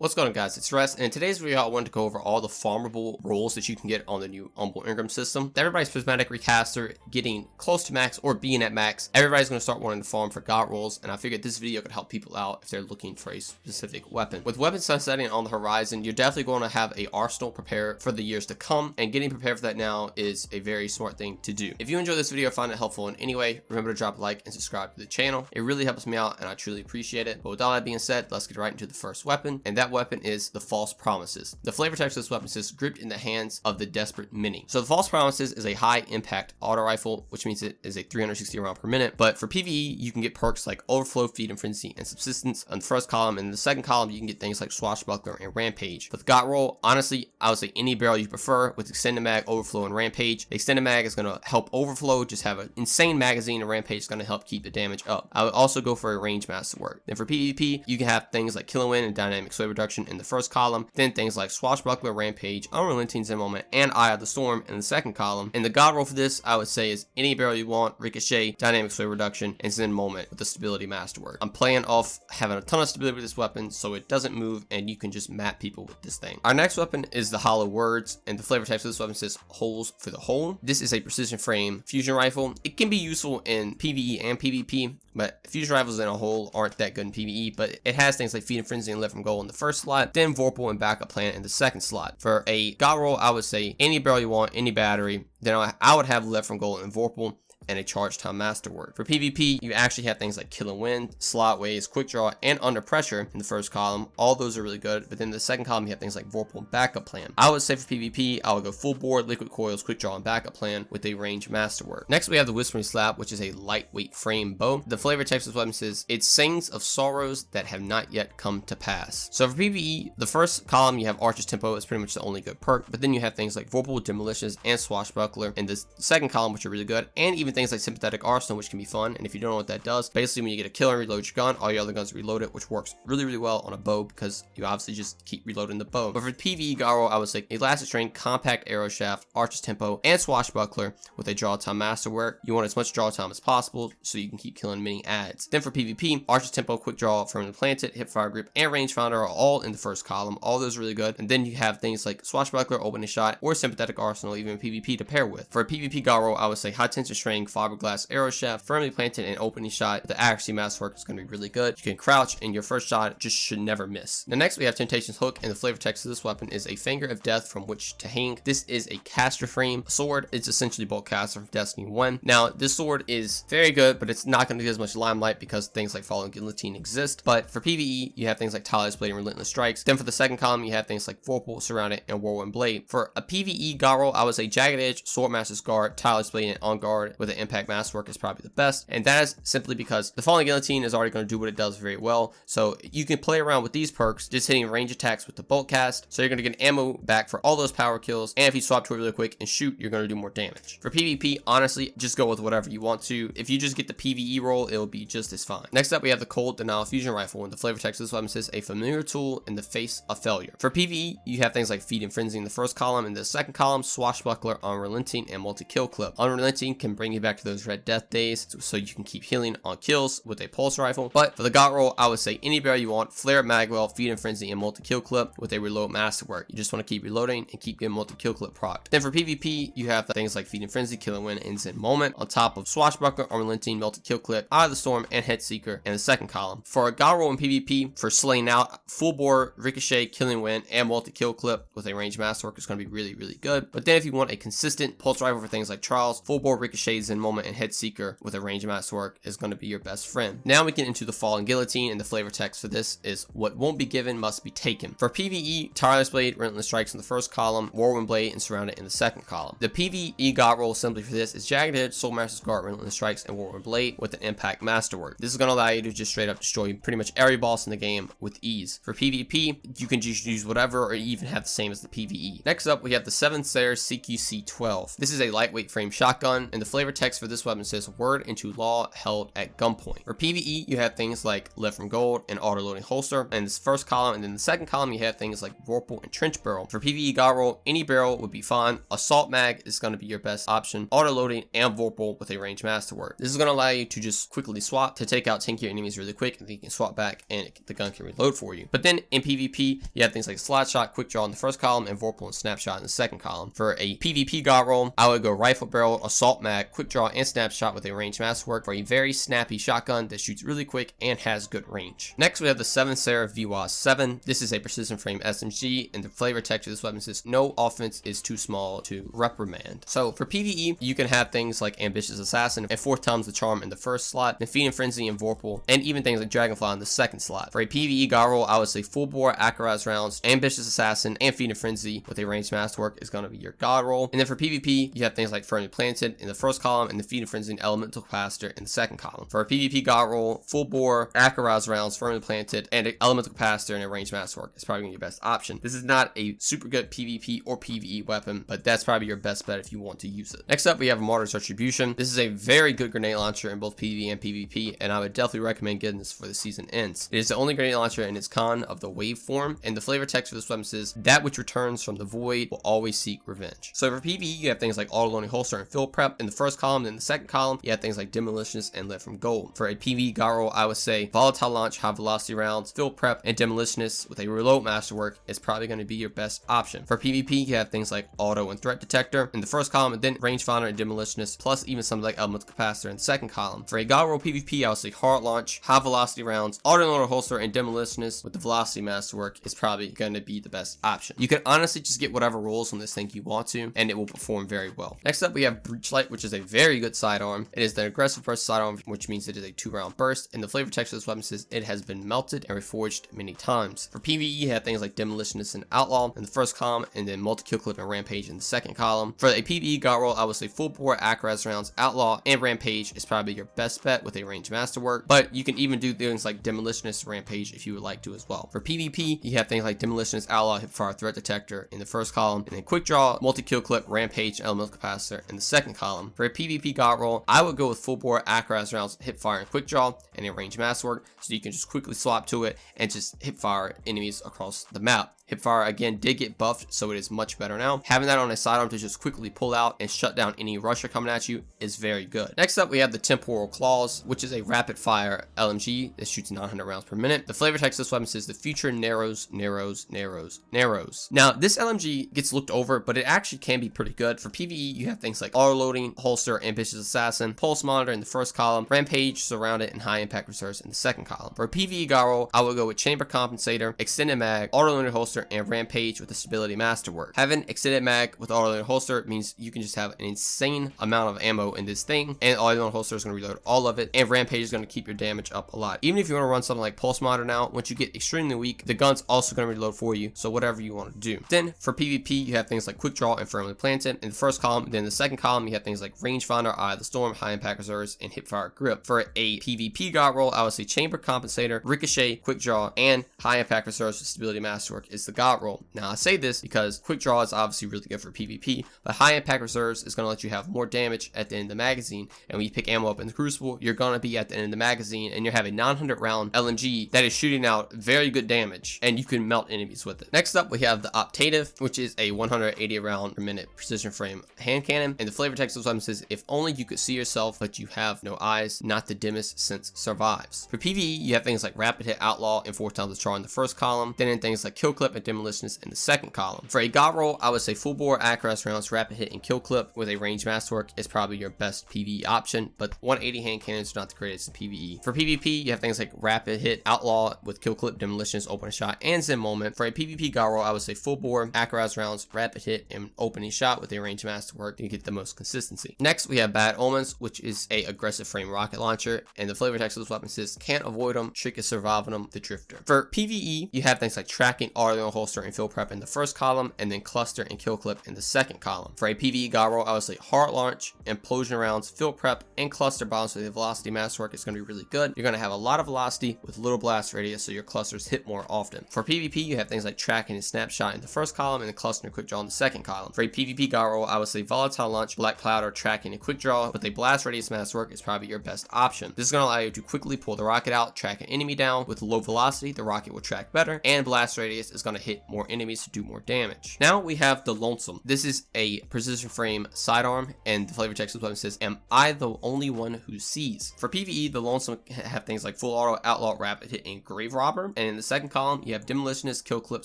What's going on, guys? It's Rest, and in today's video I wanted to go over all the farmable rolls that you can get on the new Umbral system. Everybody's Prismatic Recaster getting close to max or being at max. Everybody's going to start wanting to farm for god rolls, and I figured this video could help people out if they're looking for a specific weapon. With weapon sunsetting on the horizon, you're definitely going to have a arsenal prepared for the years to come, and getting prepared for that now is a very smart thing to do. If you enjoyed this video or find it helpful in any way, remember to drop a like and subscribe to the channel. It really helps me out, and I truly appreciate it. But with all that being said, let's get right into the first weapon, and that weapon is the False Promises. The flavor text of this weapon says gripped in the hands of the desperate many. So the False Promises is a high impact auto rifle, which means it is a 360 round per minute. But for PvE, you can get perks like Overflow, Feed and Frenzy, and Subsistence on the first column, and in the second column, you can get things like Swashbuckler and Rampage. For the god roll, honestly, I would say any barrel you prefer with Extended Mag, Overflow, and Rampage. The Extended Mag is going to help Overflow just have an insane magazine, and Rampage is going to help keep the damage up. I would also go for a range masterwork. Then for PvP, you can have things like Kill and Win and Dynamic Sway Reduction in the first column, then things like Swashbuckler, Rampage, Unrelenting Zen Moment, and Eye of the Storm in the second column. And the god roll for this, I would say, is any barrel you want, Ricochet, Dynamic Sway Reduction, and Zen Moment with the Stability Masterwork. I'm playing off having a ton of stability with this weapon so it doesn't move and you can just map people with this thing. Our next weapon is the Hollow Words, and the flavor text of this weapon says Holes for the Hole. This is a precision frame fusion rifle. It can be useful in PvE and PvP, but fusion rifles in a whole aren't that good in PvE, but it has things like Feed and Frenzy and Live from Goal in the first slot, then Vorpal and Backup Plan in the second slot. For a god roll, I would say any barrel you want, any battery, then I would have Live from Goal and Vorpal, and a Charge Time Masterwork. For PvP, you actually have things like Kill and Win, Slotways, Quick Draw, and Under Pressure in the first column. All those are really good, but then in the second column, you have things like Vorpal and Backup Plan. I would say for PvP, I would go full board, Liquid Coils, Quick Draw, and Backup Plan with a Range Masterwork. Next, we have the Whispering Slab, which is a lightweight frame bow. The flavor text of this weapon says, it sings of sorrows that have not yet come to pass. So for PvE, the first column, you have Archer's Tempo. It's pretty much the only good perk, but then you have things like Vorpal, Demolitions, and Swashbuckler in the second column, which are really good, and even things like Sympathetic Arsenal, which can be fun. And if you don't know what that does, basically when you get a kill and reload your gun, all your other guns reload it, which works really well on a bow because you obviously just keep reloading the bow. But for PvE god roll, I would say Elastic String, Compact Arrow Shaft, Archer's Tempo, and Swashbuckler with a Draw Time Masterwork. You want as much draw time as possible so you can keep killing mini ads. Then for PvP, Archer's Tempo, Quick Draw, Firmly Planted, Hipfire Grip, and Rangefinder are all in the first column. All those are really good. And then you have things like Swashbuckler, Opening Shot, or Sympathetic Arsenal, even PvP to pair with. For a PvP god roll, I would say High Tension String, Fiberglass Arrow Shaft, Firmly Planted, and Opening Shot. The accuracy masterwork is going to be really good. You can crouch and your first shot just should never miss. Now next we have Temptation's Hook, and the flavor text of this weapon is a Finger of Death from which to hang. This is a caster frame sword. It's essentially Bolt Caster from Destiny 1. Now this sword is very good, but it's not going to get as much limelight because things like Falling Guillotine exist. But for PvE, you have things like Tireless Blade and Relentless Strikes. Then for the second column, you have things like Vorpal, Surrounded, and Whirlwind Blade. For a PvE god roll, I would say Jagged Edge, Swordmaster's Guard, Tireless Blade, and On Guard with an Impact Masterwork is probably the best. And that is simply because the Falling Guillotine is already going to do what it does very well. So you can play around with these perks, just hitting range attacks with the bolt cast. So you're going to get ammo back for all those power kills. And if you swap to it really quick and shoot, you're going to do more damage. For PvP, honestly, just go with whatever you want to. If you just get the PvE roll, it'll be just as fine. Next up, we have the Cold Denial Fusion Rifle, and the flavor text of this weapon says a familiar tool in the face of failure. For PvE, you have things like Feed and Frenzy in the first column. In the second column, Swashbuckler, Unrelenting, and Multi-Kill Clip. Unrelenting can bring you back to those Red Death days, so you can keep healing on kills with a pulse rifle. But for the god roll, I would say any barrel you want, Flare, Magwell, Feed and Frenzy, and Multi-Kill Clip with a Reload Masterwork. You just want to keep reloading and keep getting Multi-Kill Clip procced. Then for PvP, you have things like Feed and Frenzy, Kill and Win, and Zen Moment on top of Swashbuckler, Unrelenting, Multi-Kill Clip, Eye of the Storm, and Head Seeker in the second column. For a god roll in PvP, for slaying out, Full Bore, Ricochet, Kill and Win, and Multi-Kill Clip with a Range Masterwork is going to be really good. But then if you want a consistent pulse rifle for things like Trials, Full Bore, Ricochet, Zen Moment, and Head Seeker with a Range Masterwork is going to be your best friend. Now we get into the Fallen Guillotine, and the flavor text for this is what won't be given must be taken. For PvE, Tireless Blade, Relentless Strikes in the first column, Whirlwind Blade, and Surrounded in the second column. The PvE god roll simply for this is Jagged Edge, Soulmaster's Guard, Relentless Strikes, and Whirlwind Blade with an Impact Masterwork. This is going to allow you to just straight up destroy pretty much every boss in the game with ease. For PvP, you can just use whatever or even have the same as the PvE. Next up, we have the 7th Slayer CQC-12. This is a lightweight frame shotgun, and the flavor text for this weapon says word into law held at gunpoint. For PvE, you have things like live from gold and auto-loading holster in this first column, and then the second column you have things like vorpal and trench barrel. For PvE god roll, any barrel would be fine. Assault mag is going to be your best option. Auto-loading and vorpal with a ranged masterwork. This is going to allow you to just quickly swap to take out tankier enemies really quick, and then you can swap back and the gun can reload for you. But then in PvP, you have things like slot shot, quick draw in the first column, and vorpal and snapshot in the second column. For a PvP god roll, I would go rifle barrel, assault mag, quick draw, and snapshot with a ranged masterwork for a very snappy shotgun that shoots really quick and has good range. Next, we have the 7 Seraph VWAS 7. This is a precision frame SMG, and the flavor text of this weapon says no offense is too small to reprimand. So for PvE, you can have things like ambitious assassin and 4 times the charm in the first slot, and feeding frenzy and vorpal, and even things like dragonfly in the second slot. For a PvE god roll, I would say full bore accurized rounds, ambitious assassin, and feeding frenzy with a ranged masterwork is going to be your god roll. And then for PvP, you have things like firmly planted in the first column, and the feeding frenzy and elemental capacitor in the second column. For a PvP god roll, full bore accurized rounds, firmly planted, and an elemental capacitor and a ranged masterwork is probably your best option. This is not a super good PvP or PvE weapon, but that's probably your best bet if you want to use it. Next up, we have Martyr's Retribution. This is a very good grenade launcher in both PvE and PvP, and I would definitely recommend getting this before the season ends. It is the only grenade launcher in its con of the wave form, and the flavor text for this weapon says that which returns from the void will always seek revenge. So for PvE, you have things like auto-loading holster and field prep in the first column, and in the second column, you have things like demolitionist and live from gold. For a PvE god roll, I would say volatile launch, high velocity rounds, field prep, and demolitionist with a reload masterwork is probably going to be your best option. For PvP, you have things like auto and threat detector in the first column, and then rangefinder and demolitionist, plus even something like elemental capacitor in the second column. For a god roll PvP, I would say hard launch, high velocity rounds, auto-loader holster, and demolitionist with the velocity masterwork is probably going to be the best option. You can honestly just get whatever rolls on this thing you want to, and it will perform very well. Next up, we have Breachlight, which is a very good sidearm. It is the aggressive burst sidearm, which means it is a 2-round burst, and the flavor text of this weapon says it has been melted and reforged many times. For PvE, you have things like demolitionist and outlaw in the first column, and then multi-kill clip and rampage in the second column. For a PvE god roll, I would say full bore accurized rounds, outlaw, and rampage is probably your best bet with a ranged masterwork, but you can even do things like demolitionist rampage if you would like to as well. For PvP, you have things like demolitionist, outlaw, hipfire, threat detector in the first column, and then quick draw, multi-kill clip, rampage, and elemental capacitor in the second column. For a PvP god roll, I would go with full bore accurized rounds, hipfire, and quick draw, and a ranged masterwork, so you can just quickly swap to it and just hipfire enemies across the map. Hipfire again did get buffed, so it is much better now. Having that on a sidearm to just quickly pull out and shut down any rusher coming at you is very good. Next up, we have the Temporal Clause, which is a rapid fire LMG that shoots 900 rounds per minute. The flavor text of this weapon says the future narrows, narrows, narrows, narrows. Now, this LMG gets looked over, but it actually can be pretty good. For PvE, you have things like auto-loading, holster, ambitious assassin, pulse monitor in the first column, rampage, surrounded, and high impact reserves in the second column. For a PvE god roll, I would go with chamber compensator, extended mag, auto-loading holster, and rampage with the stability masterwork. Having extended mag with auto-loading holster means you can just have an insane amount of ammo in this thing, and auto-loading holster is going to reload all of it, and rampage is going to keep your damage up a lot. Even if you want to run something like pulse monitor now, once you get extremely weak, the gun's also going to reload for you, so whatever you want to do. Then for PvP, you have things like quick draw and firmly planted in the first column. Then in the second column, you have things like rangefinder, eye of the storm, high impact reserves, and hipfire grip. For a PvP god roll, I would say chamber compensator, ricochet, quick draw, and high impact reserves with stability masterwork is the god roll. Now I say this because quick draw is obviously really good for PvP, but high impact reserves is going to let you have more damage at the end of the magazine, and when you pick ammo up in the crucible, you're going to be at the end of the magazine, and you have a 900 round LMG that is shooting out very good damage, and you can melt enemies with it. Next up, we have the Optative, which is a 180 round per minute precision frame hand cannon, and the flavor text of this weapon says, if only you could see yourself, but you have no eyes, not the dimmest sense survives. For PvE, you have things like rapid hit, outlaw, and 4 times the char in the first column, then in things like kill clip and demolitionist in the second column. For a god roll, I would say full bore accurized rounds, rapid hit, and kill clip with a ranged masterwork is probably your best PvE option, but 180 hand cannons are not the greatest in PvE. For PvP, you have things like rapid hit, outlaw with kill clip, demolitionist, opening shot, and zen moment. For a PvP god roll, I would say full bore accurized rounds, rapid hit, and opening shot with a ranged masterwork to get the most consistency. Next, we have Bad Omens, which is a aggressive frame rocket launcher, and the flavor text of this weapon says, can't avoid them, trick is surviving them, the drifter. For PvE, you have things like tracking, auto holster, and field prep in the first column, and then cluster and kill clip in the second column. For a PvE god roll, I would say hard launch, implosion rounds, field prep, and cluster bombs with the velocity masterwork is going to be really good. You're going to have a lot of velocity with little blast radius, so your clusters hit more often. For PvP, you have things like tracking and snapshot in the first column, and then cluster and quick draw in the second column. For a PvP god roll, I would say volatile launch, black powder, tracking, tracking a quick draw with a blast radius masterwork is probably your best option. This is going to allow you to quickly pull the rocket out, track an enemy down. With low velocity, the rocket will track better, and blast radius is going to hit more enemies to do more damage. Now we have the Lonesome. This is a precision frame sidearm, and the flavor text weapon says, "Am I the only one who sees?" For PvE, the Lonesome have things like full auto, outlaw, rapid hit, and grave robber. And in the second column, you have demolitionist, kill clip,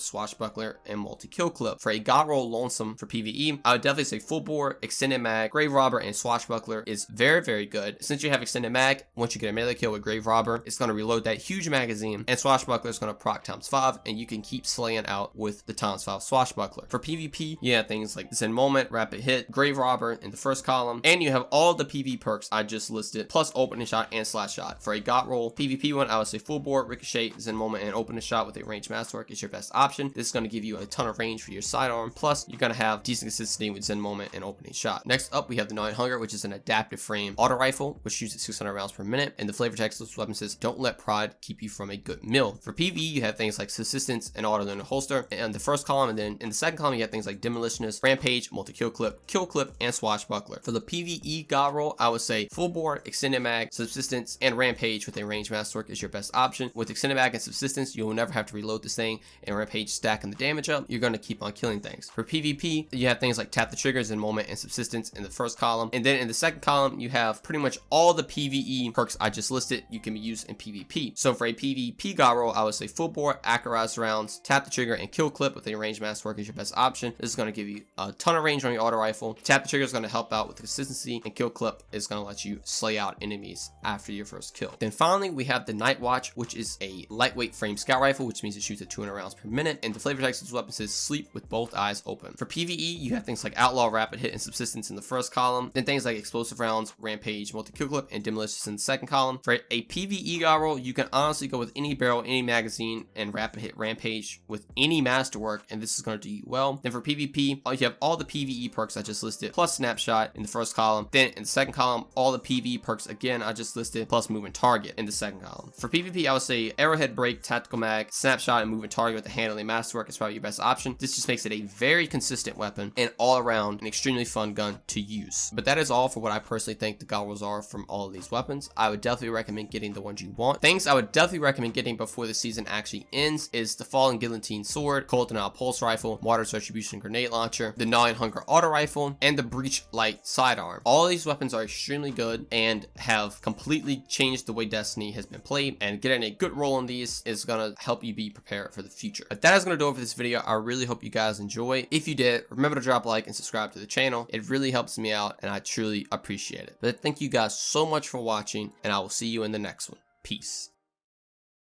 swashbuckler, and multi-kill clip. For a god roll Lonesome for PvE, I would definitely say full bore, extended mag, grave robber, and swashbuckler is very good. Since you have extended mag, once you get a melee kill with grave robber, it's going to reload that huge magazine, and swashbuckler is going to proc ×5, and you can keep slaying out with the ×5 swashbuckler. For PvP, you have things like Zen Moment, rapid hit, grave robber in the first column, and you have all the PV perks I just listed, plus opening shot and slash shot. For a god roll PvP one, I would say full bore, ricochet, Zen Moment, and opening shot with a ranged masterwork is your best option. This is going to give you a ton of range for your sidearm, plus you're going to have decent consistency with Zen Moment and opening shot. Next up, we have the Gnawing Hunger, which is an adaptive frame auto rifle, which shoots at 600 rounds per minute, and the flavor text of this weapon says, "Don't let pride keep you from a good meal." For PvE, you have things like subsistence and auto learner holster in the first column, and then in the second column, you have things like demolitionist, rampage, multi-kill clip, and swashbuckler. For the PvE god roll, I would say full bore, extended mag, subsistence, and rampage with a ranged masterwork is your best option. With extended mag and subsistence, you will never have to reload this thing, and rampage stacking the damage up, you're going to keep on killing things. For PvP, you have things like tap the triggers and moment and subsistence in the first column, and then in the second column, you have pretty much all the PvE perks I just listed you can be used in PvP. So for a PvP god roll, I would say full bore, accurized rounds, tap the trigger, and kill clip with a ranged masterwork is your best option. This is going to give you a ton of range on your auto rifle. Tap the trigger is going to help out with consistency, and kill clip is going to let you slay out enemies after your first kill. Then finally, we have the Night Watch, which is a lightweight frame scout rifle, which means it shoots at 200 rounds per minute, and the flavor text of this weapon says, "Sleep with both eyes open." For PvE, you have things like outlaw, rapid hit, and subsistence in the first column, then things like explosive rounds, rampage, multi-kill clip, and demolitions in the second column. For a PvE god roll, you can honestly go with any barrel, any magazine, and rapid hit, rampage with any masterwork, and this is going to do you well. Then for PvP, you have all the PvE perks I just listed, plus snapshot in the first column. Then in the second column, all the PvE perks again I just listed, plus moving target in the second column. For PvP, I would say arrowhead break, tactical mag, snapshot, and moving target with the handling masterwork is probably your best option. This just makes it a very consistent weapon and all around an extremely fun gun to use. But that is all for what I personally think the god rolls are from all of these weapons. I would definitely recommend getting the ones you want. Things I would definitely recommend getting before the season actually ends is the Fallen Guillotine sword, Cold Denial pulse rifle, Martyr's Retribution grenade launcher, the Gnawing Hunger auto rifle, and the Breachlight sidearm. All of these weapons are extremely good and have completely changed the way Destiny has been played, and getting a good roll on these is gonna help you be prepared for the future. But that is gonna do it for this video. I really hope you guys enjoy. If you did, remember to drop a like and subscribe to the channel. It really helps me out and I truly appreciate it. But thank you guys so much for watching, and I will see you in the next one. Peace.